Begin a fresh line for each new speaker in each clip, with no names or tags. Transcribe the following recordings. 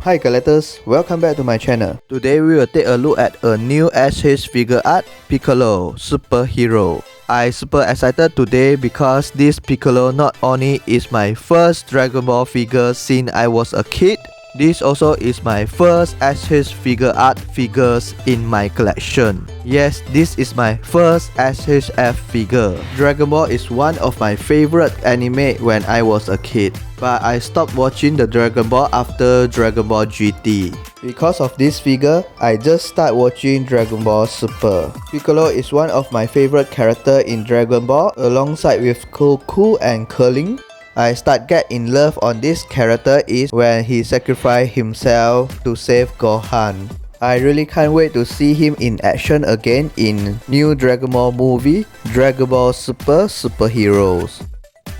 Hi collectors, welcome back to my channel. Today we will take a look at a new S.H.Figuarts Piccolo superhero. I'm super excited today because this Piccolo not only is my first Dragon Ball figure since I was a kid, this also is my first S.H.Figuarts figures in my collection. Yes, this is my first SHF figure. Dragon Ball is one of my favorite anime when I was a kid. But I stopped watching the Dragon Ball after Dragon Ball GT. Because of this figure, I just started watching Dragon Ball Super. Piccolo is one of my favorite characters in Dragon Ball alongside with Goku and Krillin. I start get in love on this character is when he sacrificed himself to save Gohan. I really can't wait to see him in action again in new Dragon Ball movie, Dragon Ball Super Superheroes.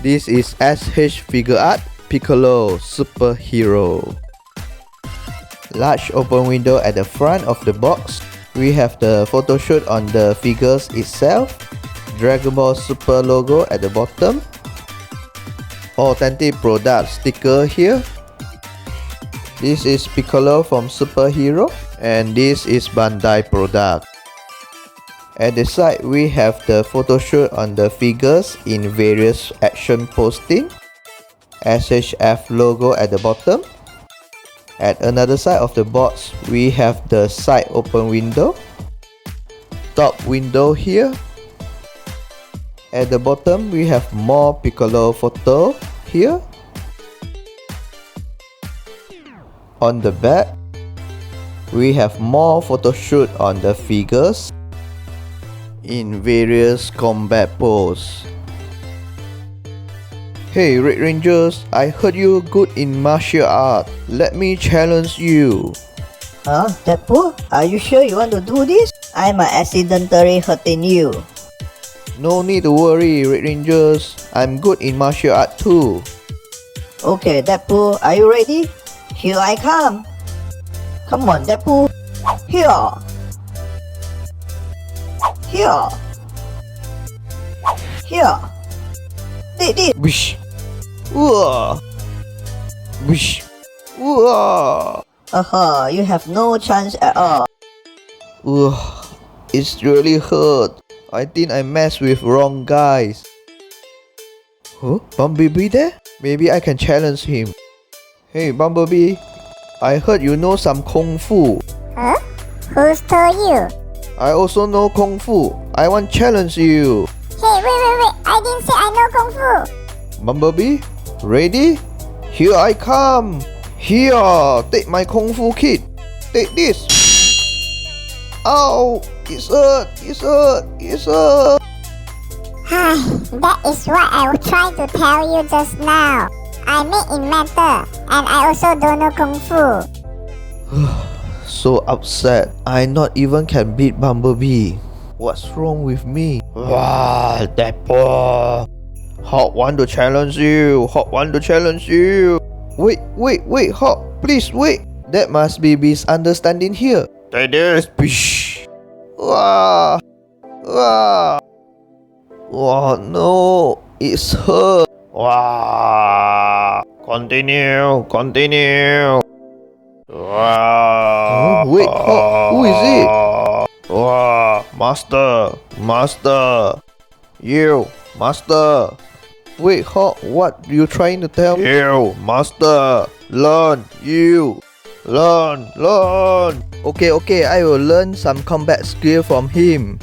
This is S.H.Figuarts Piccolo Superhero. Large open window at the front of the box. We have the photo shoot on the figures itself. Dragon Ball Super logo at the bottom. Authentic product sticker here. This is Piccolo from Superhero and this is Bandai product. At the side we have the photo shoot on the figures in various action posting. SHF logo at the bottom. At another side of the box we have the side open window. Top window here. At the bottom we have more Piccolo photo here. On the back we have more photo shoot on the figures in various combat pose. Hey Red Rangers, I heard you good in martial art. Let me challenge you.
Huh? Deadpool? Are you sure you want to do this? I might accidentally hurting you.
No need to worry, Red Rangers. I'm good in martial art too.
Okay, Deadpool, are you ready? Here I come. Come on, Deadpool. Here. Here. Here. This.
Wish. Whoa. Wish. Whoa.
You have no chance at all.
Ugh. It's really hurt. I think I messed with wrong guys. Huh? Bumblebee there? Maybe I can challenge him. Hey Bumblebee, I heard you know some Kung Fu.
Huh? Who's told you?
I also know Kung Fu. I want to challenge you.
Hey, wait. I didn't say I know Kung Fu.
Bumblebee, ready? Here I come. Here, take my Kung Fu kit. Take this. Ow, it's hurt.
Hi, that is what I was trying to tell you just now. I made in metal, and I also don't know Kung Fu.
So upset. I not even can beat Bumblebee. What's wrong with me? Wow, Deadpool. Hawk want to challenge you. Wait, Hawk, please wait. That must be misunderstanding here. Take this. Bish. Wow. Oh no, it's hurt. Wow. Continue. Wow. Wait, who is it? Wow. Master. You, Master. Wait, Hawk, what you trying to tell me? You, Master. Learn. Okay, I will learn some combat skill from him.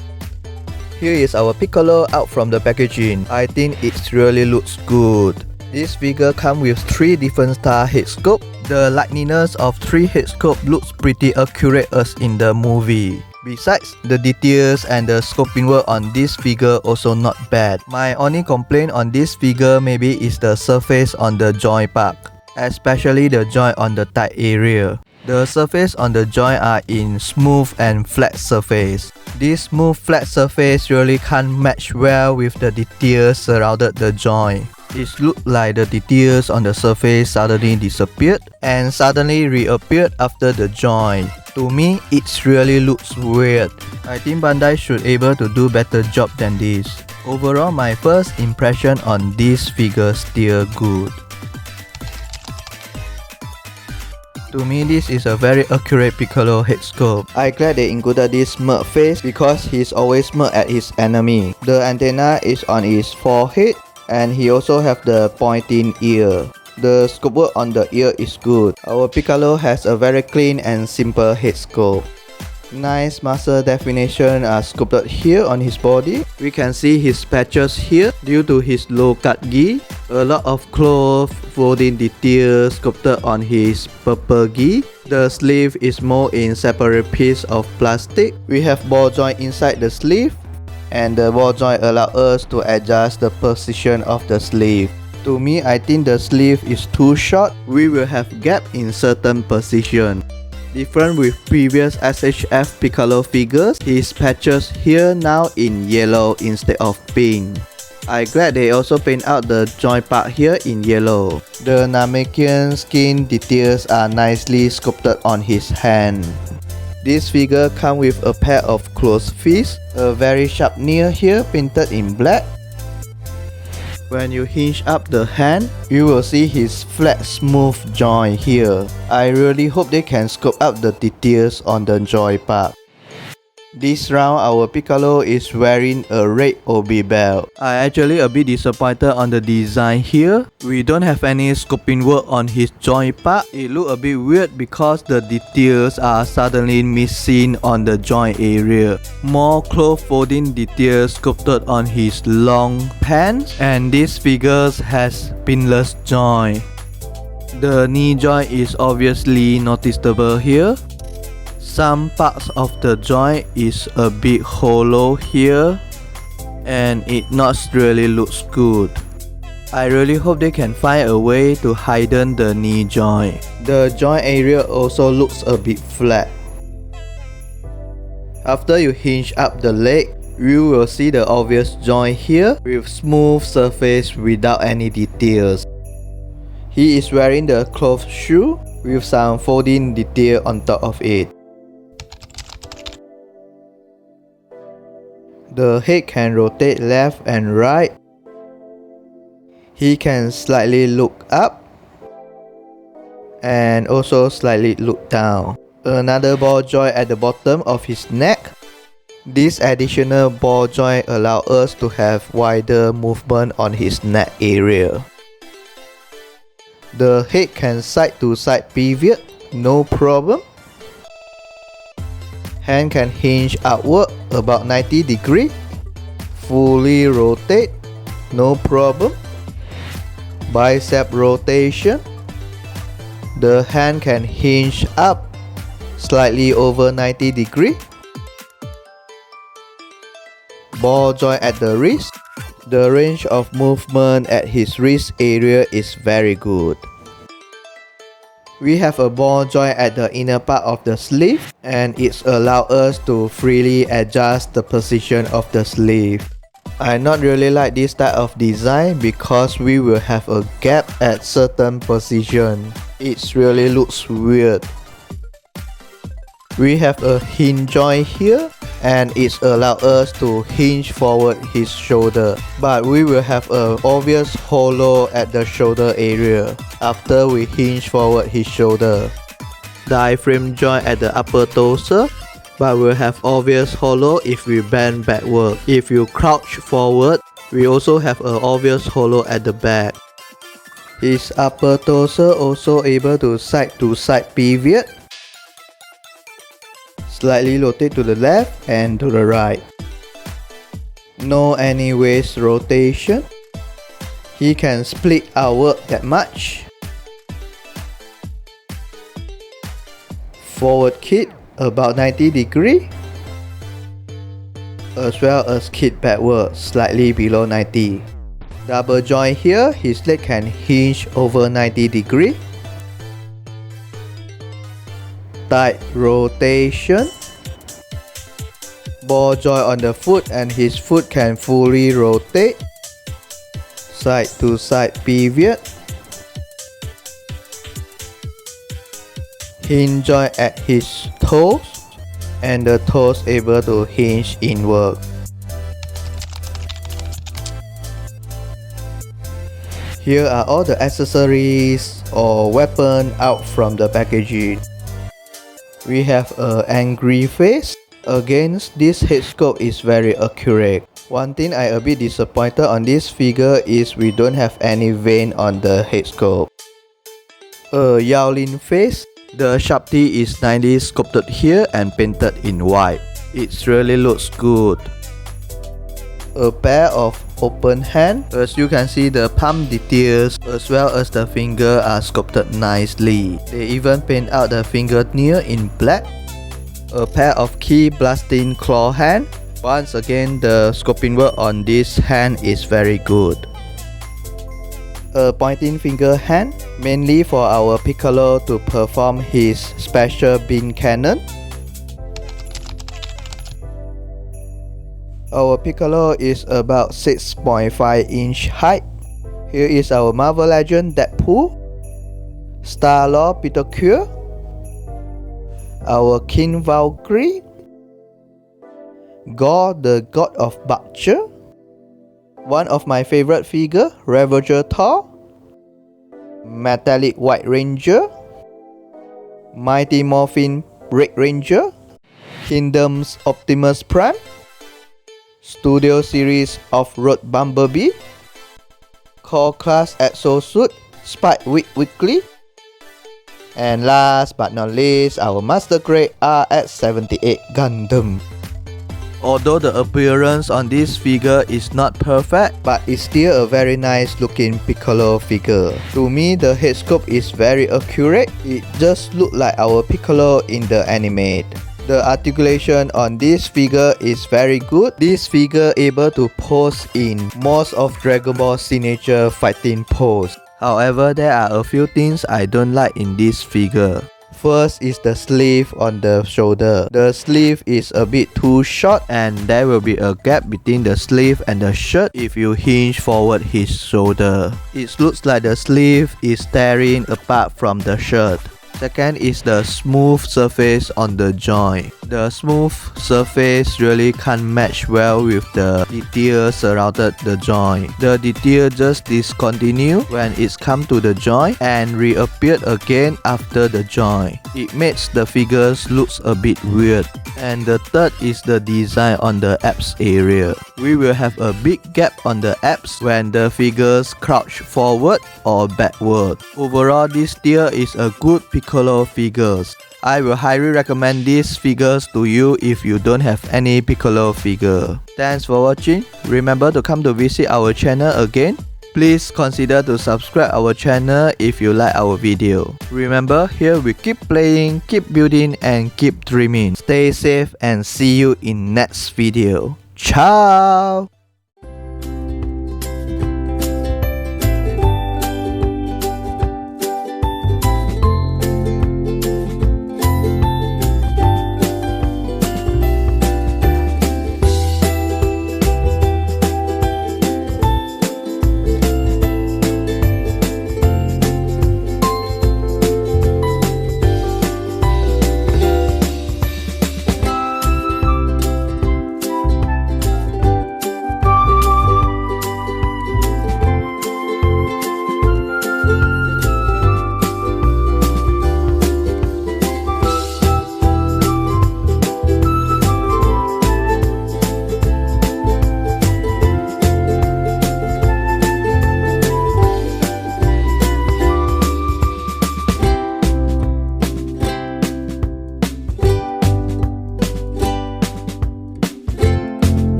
Here is our Piccolo out from the packaging. I think it really looks good. This figure comes with 3 different star head sculpt. The likeliness of 3 head sculpt looks pretty accurate as in the movie. Besides, the details and the sculpting work on this figure also not bad. My only complaint on this figure maybe is the surface on the joint part, especially the joint on the thigh area. The surface on the joint are in smooth and flat surface. This smooth flat surface really can't match well with the details surrounded the joint. It looked like the details on the surface suddenly disappeared and suddenly reappeared after the joint. To me, it really looks weird. I think Bandai should able to do better job than this. Overall, my first impression on this figure still good. To me, this is a very accurate Piccolo head sculpt. I'm glad they included this smirk face because he's always smirk at his enemy. The antenna is on his forehead and he also have the pointing ear. The sculpt work on the ear is good. Our Piccolo has a very clean and simple head sculpt. Nice muscle definition are sculpted here on his body. We can see his patches here due to his low cut gi. A lot of cloth folding details sculpted on his purple gi. The sleeve is more in separate piece of plastic. We have ball joint inside the sleeve, and the ball joint allow us to adjust the position of the sleeve. To me, I think the sleeve is too short. We will have gap in certain position. Different with previous S.H.F. Piccolo figures, his patches here now in yellow instead of pink. I'm glad they also paint out the joint part here in yellow. The Namekian skin details are nicely sculpted on his hand. This figure comes with a pair of closed fists, a very sharp nail here painted in black. When you hinge up the hand, you will see his flat smooth joint here. I really hope they can sculpt up the details on the joint part. This round, our Piccolo is wearing a red obi belt. I actually a bit disappointed on the design here. We don't have any sculpting work on his joint part. It look a bit weird because the details are suddenly missing on the joint area. More cloth folding details sculpted on his long pants, and this figure has pinless joint. The knee joint is obviously noticeable here. Some parts of the joint is a bit hollow here and it not really looks good. I really hope they can find a way to hide the knee joint. The joint area also looks a bit flat. After you hinge up the leg, you will see the obvious joint here with smooth surface without any details. He is wearing the cloth shoe with some folding detail on top of it. The head can rotate left and right. He can slightly look up and also slightly look down. Another ball joint at the bottom of his neck. This additional ball joint allows us to have wider movement on his neck area. The head can side to side pivot, no problem. Hand can hinge outward about 90 degrees. Fully rotate, no problem. Bicep rotation. The hand can hinge up slightly over 90 degrees. Ball joint at the wrist. The range of movement at his wrist area is very good. We have a ball joint at the inner part of the sleeve, and it allows us to freely adjust the position of the sleeve. I not really like this type of design because we will have a gap at certain position. It really looks weird. We have a hinge joint here, and it allows us to hinge forward his shoulder, but we will have an obvious hollow at the shoulder area after we hinge forward his shoulder. Diaphragm joint at the upper torso, but will have obvious hollow if we bend backward. If you crouch forward, we also have an obvious hollow at the back. His upper torso also able to side pivot. Slightly rotate to the left and to the right. No any waist rotation. He can split outward that much. Forward kick about 90 degrees. as well as kick backward slightly below 90. Double joint here, his leg can hinge over 90 degrees. Tight rotation. Ball joint on the foot and his foot can fully rotate. Side to side pivot. Hinge joint at his toes and the toes able to hinge inward. Here are all the accessories or weapon out from the packaging. We have an angry face. Again, this head sculpt is very accurate. One thing I a bit disappointed on this figure is we don't have any vein on the head sculpt. A Yaolin face. The sharp teeth is nicely sculpted here and painted in white. It really looks good. A pair of open hands. As you can see, the palm details as well as the finger are sculpted nicely. They even paint out the fingernail in black. A pair of key blasting claw hand. Once again, the sculpting work on this hand is very good. A pointing finger hand, mainly for our Piccolo to perform his special beam cannon. Our Piccolo is about 6.5 inch height. Here is our Marvel Legend Deadpool, Star-Lord Piccolo, our King Valkyrie, Gore the God of Butcher, one of my favorite figure, Ravager Thor, Metallic White Ranger, Mighty Morphin Red Ranger, Kingdom's Optimus Prime, Studio Series Off-Road Bumblebee, Core Class Exosuit Spike Weekly, and last but not least, our Master Grade RX-78 Gundam. Although the appearance on this figure is not perfect, but it's still a very nice looking Piccolo figure. To me, the head sculpt is very accurate. It just looks like our Piccolo in the anime. The articulation on this figure is very good. This figure able to pose in most of Dragonball signature fighting pose. However, there are a few things I don't like in this figure. First is the sleeve on the shoulder. The sleeve is a bit too short and there will be a gap between the sleeve and the shirt if you hinge forward his shoulder. It looks like the sleeve is tearing apart from the shirt. Second is the smooth surface on the joint. The smooth surface really can't match well with the detail surrounded the joint. The detail just discontinue when it's come to the joint and reappeared again after the joint. It makes the figures looks a bit weird. And the third is the design on the abs area. We will have a big gap on the abs when the figures crouch forward or backward. Overall, this tier is a good Piccolo figures. I will highly recommend these figures to you if you don't have any Piccolo figure. Thanks for watching. Remember to come to visit our channel again. Please consider to subscribe our channel if you like our video. Remember, here we keep playing, keep building and keep dreaming. Stay safe and see you in next video. Ciao!